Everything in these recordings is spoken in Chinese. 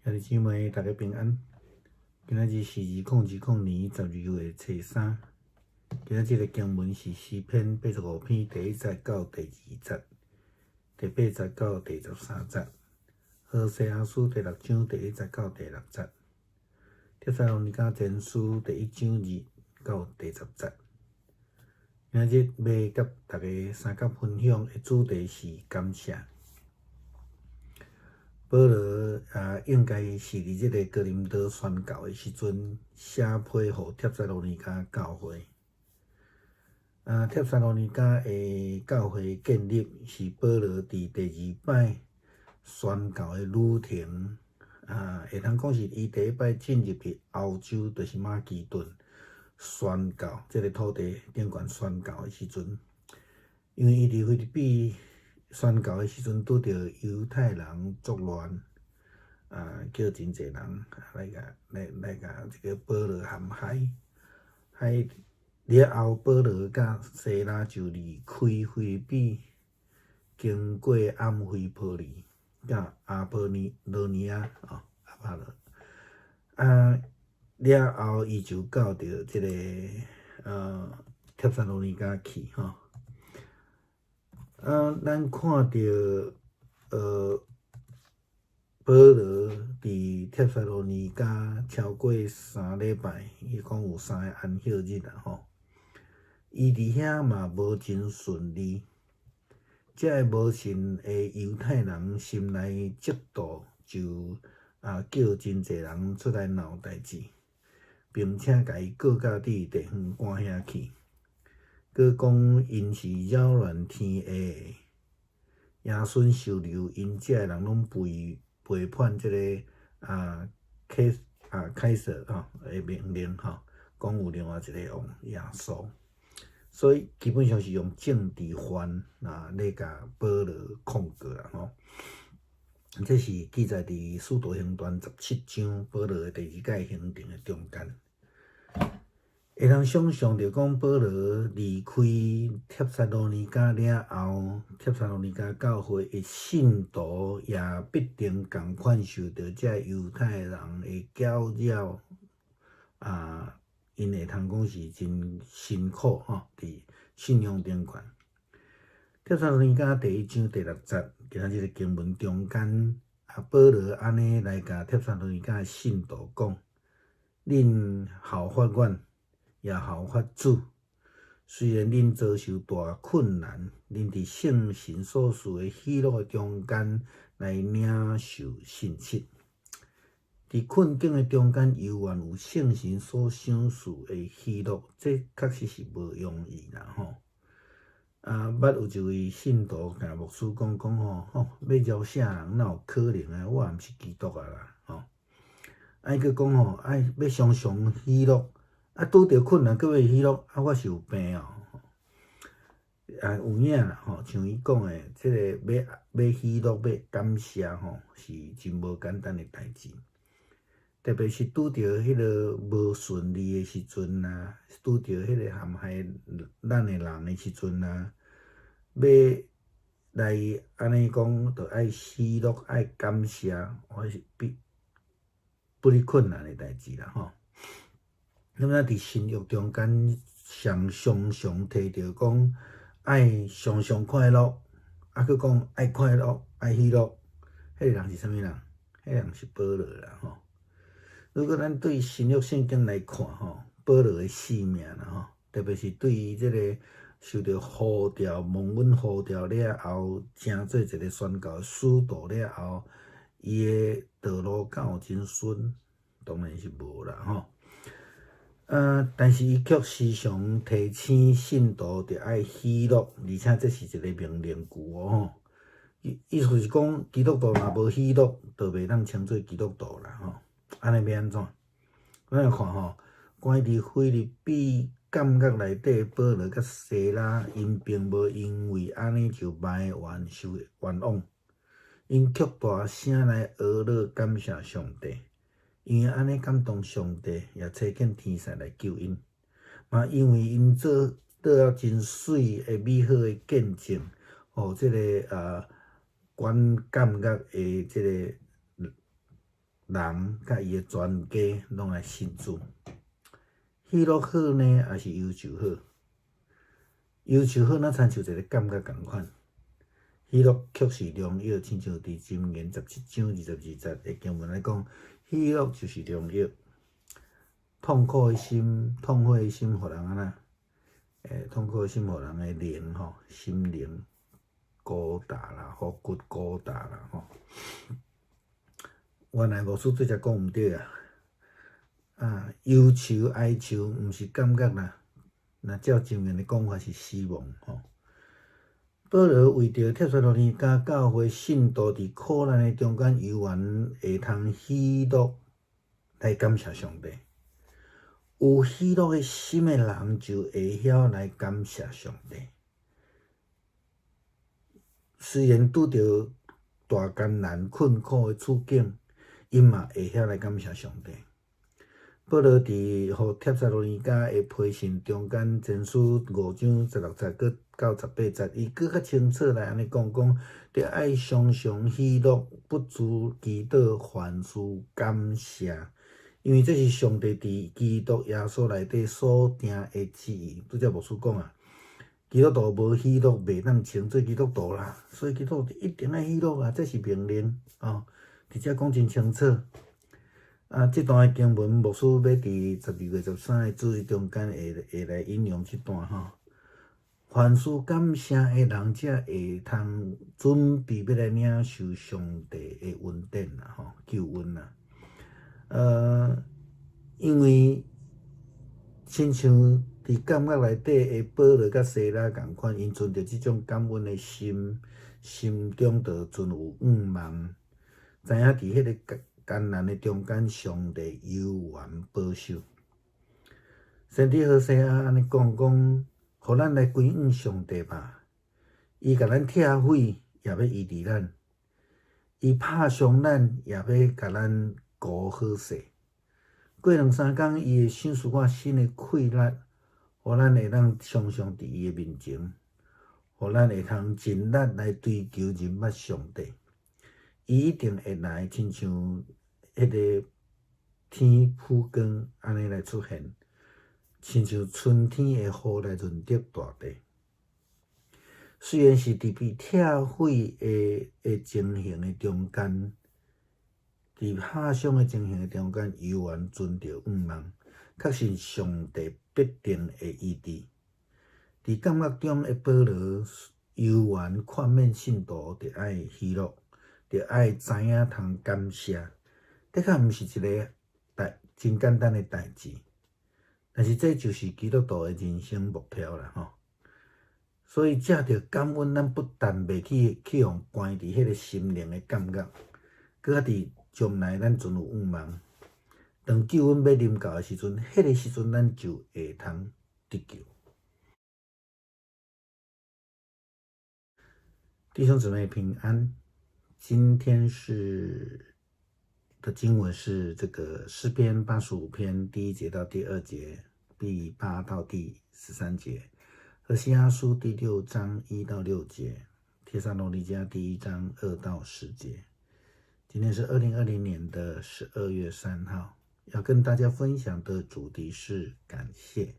兄弟姊妹，大家平安。今仔日是2020年12月初3。今仔日的经文是诗篇85篇第1节到第2节，第8节到第13节。何西阿书第6章第1节到第6节。帖撒罗尼迦前书第1章2到第10节。今日要甲大家三角分享的主题是感谢。保罗应该是伫即个哥林多宣教的时阵写批互帖撒罗尼迦教会。帖撒罗尼迦的教会建立是保罗伫第2摆宣教的旅程，会通讲是伊第1摆进入去欧洲，就是马其顿宣教，即个土地顶悬宣教的时阵，因为伊伫菲律宾宣教的时阵，拄着犹太人作乱，叫真侪人来甲这个保罗陷害，害了后，保罗甲西拉就离开菲律宾，经过安菲波利，甲阿波罗尼亚阿帕罗，了后伊就到着即个帖撒罗尼迦去吼。咱看到保罗伫帖撒罗尼迦超过3礼拜，伊讲有3个安息日吼。伊伫遐嘛无真顺利，遮个无信的犹太人心内嫉妒，就叫真侪人出来闹代志，并且甲伊告到伫地方关遐去。佮讲因是扰乱天下的，耶稣收留因遮个人拢背叛即个凯撒的命令吼，讲有另外一个王耶稣，所以基本上是用政治犯来甲保罗控告啦吼。这是记载伫《使徒行传》17章保罗的第2届行程的中间。会通想象着讲，保罗离开帖撒罗尼迦了后，帖撒罗尼迦教会的信徒也必定共款受到这犹太人的搅扰，因会通讲是真辛苦吼，伫信仰顶悬。帖撒罗尼迦第1章第6节，今仔日的经文中间，保罗安尼来甲帖撒罗尼迦的信徒讲：恁效法阮，也效法主。虽然恁遭受大困难，恁伫圣神所赐的喜乐中间来领受信息。伫困境的中间，犹原有圣神所赏赐的喜乐，这确实是无容易啦吼。捌有一位信徒甲牧师讲吼，要饶啥人哪有可能啊？我也毋是基督啊啦吼。佮讲吼，要常常喜乐。拄着困难，搁要喜乐，我是有病哦。有影啦吼，像伊讲的，即个要喜乐，要感谢吼，是真无简单的代志。特别是拄着迄个无顺利的时阵拄着迄个陷害咱的人的时阵要来安尼讲，着爱喜乐，爱感谢，还是不离困难的代志啦吼。那么伫信仰中间，常常提着讲爱常常快乐，佮讲爱快乐，爱喜乐。迄个人是啥物人？迄个人是保罗啦吼。如果咱对新约圣经来看吼，保罗的使命啦吼，特别是对于即个受到呼召、蒙恩呼召了后，成做一个宣教使徒了后，伊的道路敢有真顺？当然是无啦吼。但是伊却时常提醒信徒着爱喜乐，而且这是一个命令句吼。意思是讲，基督徒若无喜乐，就袂当称做基督徒啦吼。安尼要安怎？咱来看吼，关于菲律宾监狱内底，保罗甲西拉因并无因为安尼就埋怨受冤枉，因却大声来讹乐感谢上帝。因为安尼感动上帝，也差遣天使来救因，嘛因为因做了真水的美好的见证，即个监狱的即个人甲伊诶全家拢来信主。喜乐好呢，还是忧愁好？忧愁好，那亲像一个感觉共款。喜乐却是良药，亲像伫箴言17章22节诶经文来讲，喜乐就是良药。痛苦诶心，互人安那？痛苦诶心，互人诶灵心灵孤单啦，腹骨孤单啦原来牧师做遮讲毋对啊！忧愁、哀愁，毋是感觉啦。那照箴言诶讲法是死亡保罗为着帖撒罗尼迦教会信徒伫苦难诶中间游玩，会通喜乐来感谢上帝。有喜乐诶心诶人，就会晓来感谢上帝。虽然拄着大艰难、困苦诶处境，伊嘛会晓来感谢上帝。保罗伫互帖撒罗尼迦诶批信中间，前书5章16节到18节，伊搁较清楚来安尼讲，着爱常常喜乐，不住祈祷，凡事感谢，因为这是上帝伫基督耶稣内底所定诶旨意。拄则牧师讲基督徒无喜乐，袂当称做基督徒啦。所以基督徒一定爱喜乐这是命令伫遮讲真清楚。这段诶经文，牧师要伫12月13诶主日中间会来引用这段凡事感谢诶人，才会通准备要来领受上帝诶恩典啦救恩啦。因为亲像伫感觉内底诶保罗甲西拉共款，因存着即种感恩诶心，心中就存有仰望，知影伫迄个艰难诶中间，上帝有缘保守。先知何西阿安尼讲，互咱来归向上帝吧。伊甲咱拆毁，也要医治咱；伊拍伤咱，也要甲咱顾好势。过2-3工，伊会赏赐我新诶气力，互咱会当常常伫伊诶面前，互咱会通尽力来追求认捌上帝。伊一定会来，亲像迄个天曝光安尼来出现，亲像春天诶雨来润泽大地。虽然是伫被拆毁诶情形诶中间，伫拍伤诶情形诶中间，犹原存着仰望，确信上帝必定会医治。伫感觉中诶保罗，犹原劝勉信徒着爱喜乐，着爱知影通感谢。的确毋是一个真简单诶代志，但是这就是基督徒诶人生目标啦所以借着感恩，咱不但袂去互关伫迄个心灵诶感觉，搁较伫将来咱存有仰望。当救恩要临到诶时阵，迄个时阵咱就会通得救。弟兄姊妹平安，今天的经文是这个诗篇85篇第1节到第2节，第8到第13节。何西阿书第6章1到6节，帖撒罗尼迦第1章2到10节。今天是2020年的12月3号，要跟大家分享的主题是感谢。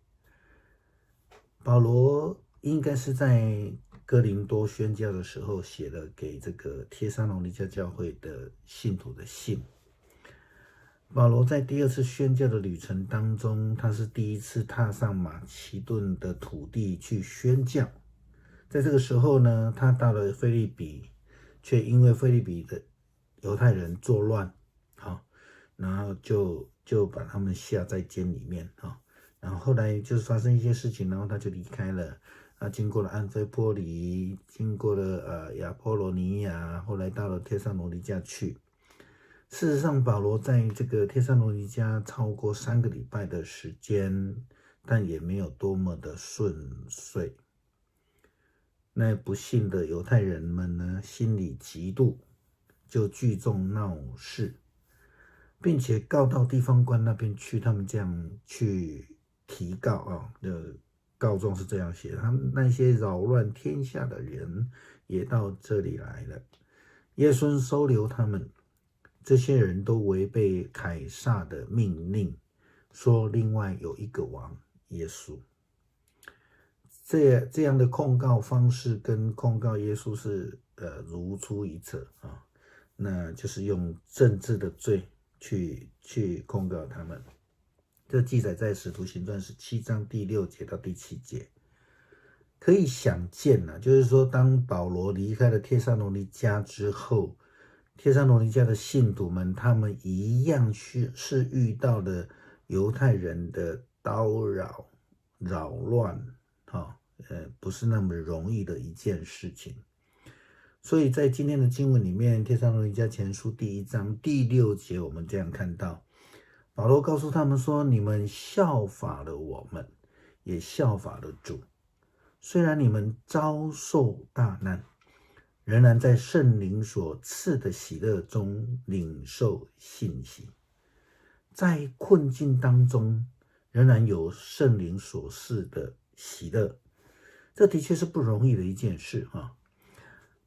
保罗应该是在哥林多宣教的时候写了给这个帖撒罗尼迦教会的信徒的信。保罗在第2次宣教的旅程当中，他是第1次踏上马其顿的土地去宣教。在这个时候呢，他到了腓立比，却因为腓立比的犹太人作乱，然后就把他们下在监里面然后后来就是发生一些事情，然后他就离开了经过了安菲波里，经过了亚波罗尼亚，后来到了帖撒罗尼迦去。事实上，保罗在这个帖撒罗尼迦超过3个礼拜的时间，但也没有多么的顺遂。那不幸的犹太人们呢，心里嫉妒，就聚众闹事，并且告到地方官那边去。他们这样去提告的告状是这样写的：他们那些扰乱天下的人也到这里来了。耶稣收留他们，这些人都违背凯撒的命令，说另外有一个王耶稣。这样的控告方式跟控告耶稣是如出一辙啊，那就是用政治的罪去控告他们。这记载在使徒行传17章第6节到第7节。可以想见就是说当保罗离开了帖撒罗尼迦之后，帖撒罗尼迦的信徒们他们一样是遇到了犹太人的叨扰扰乱不是那么容易的一件事情。所以在今天的经文里面，帖撒罗尼迦前书第1章第6节，我们这样看到保罗告诉他们说，你们效法了我们，也效法了主，虽然你们遭受大难，仍然在圣灵所赐的喜乐中领受信息，在困境当中仍然有圣灵所赐的喜乐，这的确是不容易的一件事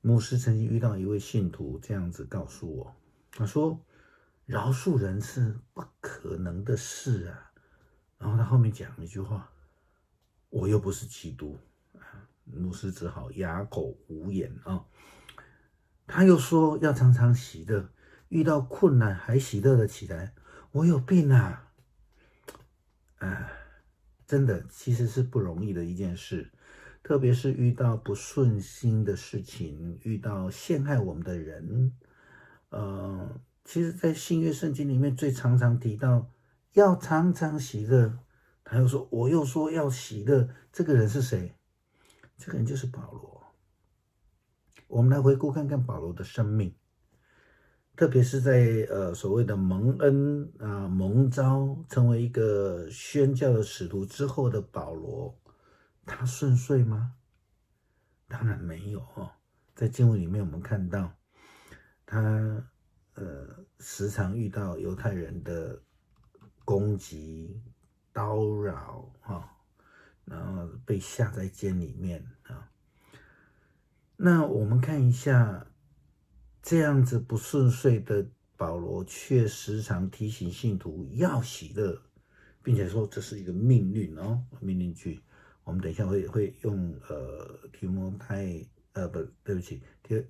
牧师曾经遇到一位信徒这样子告诉我，他说饶恕人是不可能的事啊，然后他后面讲了一句话，我又不是基督，牧师只好哑口无言他又说要常常喜乐，遇到困难还喜乐了起来，我有病啊！真的其实是不容易的一件事，特别是遇到不顺心的事情，遇到陷害我们的人。其实在新约圣经里面最常常提到要常常喜乐，他又说我又说要喜乐，这个人是谁？这个人就是保罗。我们来回顾看看保罗的生命，特别是在所谓的蒙恩蒙召成为一个宣教的使徒之后的保罗，他顺遂吗？当然没有在经文里面我们看到他时常遇到犹太人的攻击叨扰然后被下在监里面那我们看一下这样子不顺遂的保罗，却时常提醒信徒要喜乐，并且说这是一个命令命令句。我们等一下会用提摩太对不起帖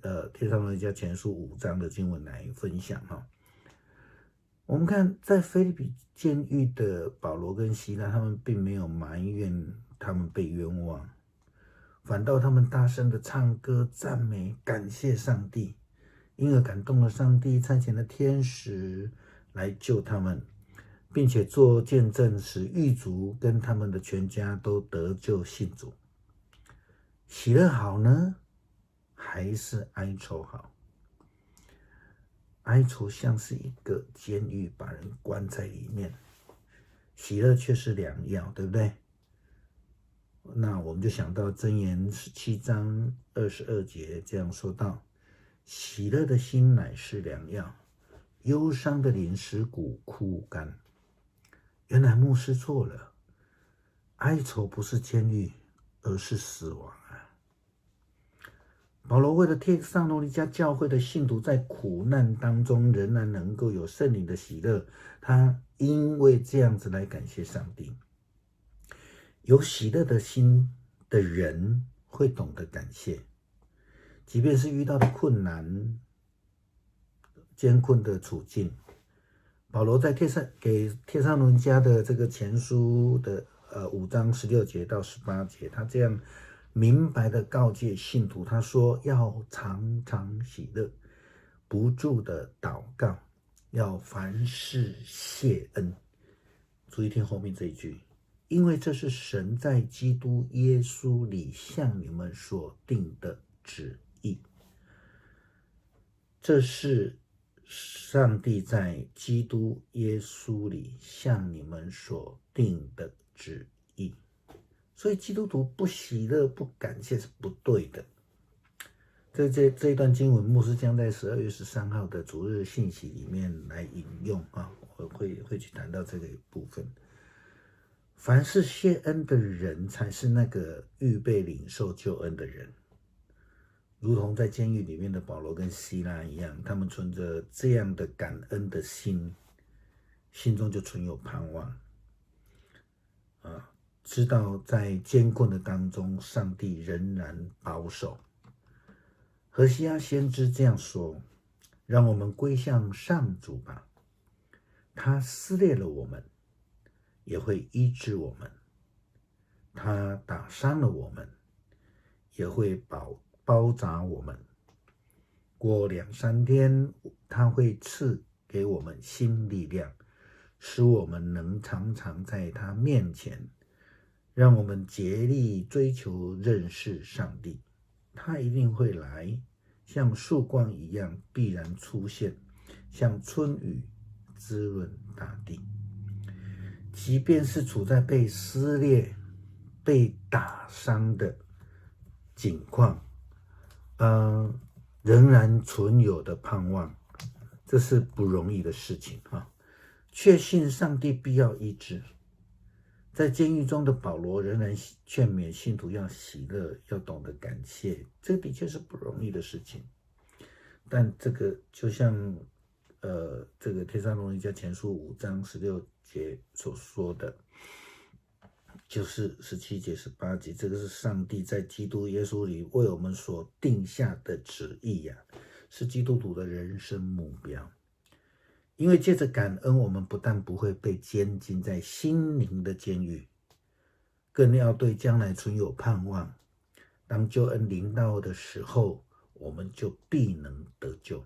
撒罗尼迦前书5章的经文来分享我们看在腓立比监狱的保罗跟希拉，他们并没有埋怨他们被冤枉，反倒他们大声的唱歌赞美感谢上帝，因而感动了上帝，差遣了天使来救他们，并且做见证，使狱卒跟他们的全家都得救信主。喜乐好呢，还是哀愁好？哀愁像是一个监狱，把人关在里面，喜乐却是良药，对不对？那我们就想到箴言17章22节这样说道，喜乐的心乃是良药，忧伤的灵使骨枯干。原来牧师错了，哀愁不是监狱，而是死亡保罗为了帖撒罗尼迦教会的信徒在苦难当中仍然能够有圣灵的喜乐，他因为这样子来感谢上帝。有喜乐的心的人会懂得感谢，即便是遇到的困难艰困的处境。保罗在给帖撒罗尼迦的这个前书的5章16节到18节，他这样明白的告诫信徒，他说要常常喜乐，不住的祷告，要凡事谢恩。注意听后面这一句，因为这是神在基督耶稣里向你们所定的旨意。这是上帝在基督耶稣里向你们所定的旨意。所以基督徒不喜乐不感谢是不对的。这一段经文，牧师将在12月13号的主日信息里面来引用我会去谈到这个部分。凡是谢恩的人，才是那个预备领受救恩的人。如同在监狱里面的保罗跟希拉一样，他们存着这样的感恩的心，心中就存有盼望知道在艰困的当中，上帝仍然保守。何西阿先知这样说：让我们归向上主吧，他撕裂了我们，也会医治我们；他打伤了我们，也会包扎我们。过2-3天，他会赐给我们新力量，使我们能常常在他面前，让我们竭力追求认识上帝。他一定会来，像曙光一样必然出现，像春雨滋润大地。即便是处在被撕裂、被打伤的境况，仍然存有的盼望，这是不容易的事情确信上帝必要医治。在监狱中的保罗仍然劝勉信徒要喜乐，要懂得感谢，这的确是不容易的事情。但这个就像这个帖撒罗尼迦前书5章16节所说的，就是17节18节，这个是上帝在基督耶稣里为我们所定下的旨意是基督徒的人生目标。因为借着感恩，我们不但不会被监禁在心灵的监狱，更要对将来存有盼望。当救恩临到的时候，我们就必能得救。